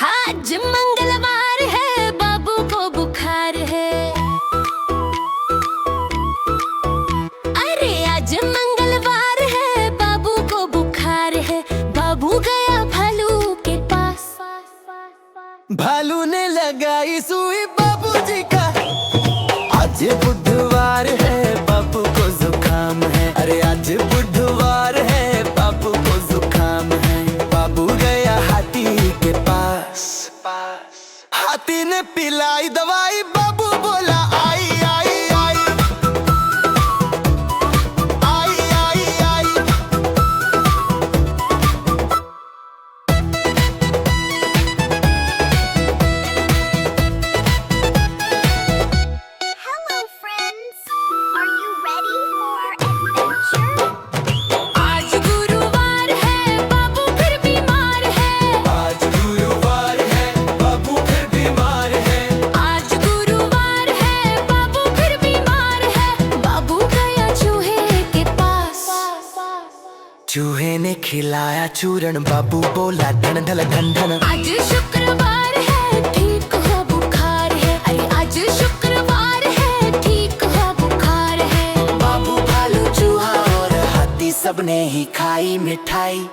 आज मंगलवार है, बाबू को बुखार है। अरे आज मंगलवार है, बाबू को बुखार है। बाबू गया भालू के पास, भालू ने लगाई सुई बाबूजी का। आज बुधवार है, बाबू को जुकाम है। अरे आज बुधवार है, बाबू को जुकाम है। बाबू गया हाथी के पास, हाथी ने पिलाई दवाई। बाबू बोला आई आई आई, आई आई आई। Hello, friends. Are you ready for adventure? आज गुरुवार है, बाबू फिर बीमार है। आज गुरुवार है, बाबू फिर बीमार है। आज गुरुवार है, बाबू फिर बीमार है। बाबू गया चूहे के पास, चूहे ने खिलाया चूरन। बाबू बोला धन धन धन धन। आज शुक्रवार है, ठीक हो बुखार है। अरे आज शुक्रवार है, ठीक हो बुखार है। बाबू भालू चूहा और हाथी सबने ही खाई मिठाई।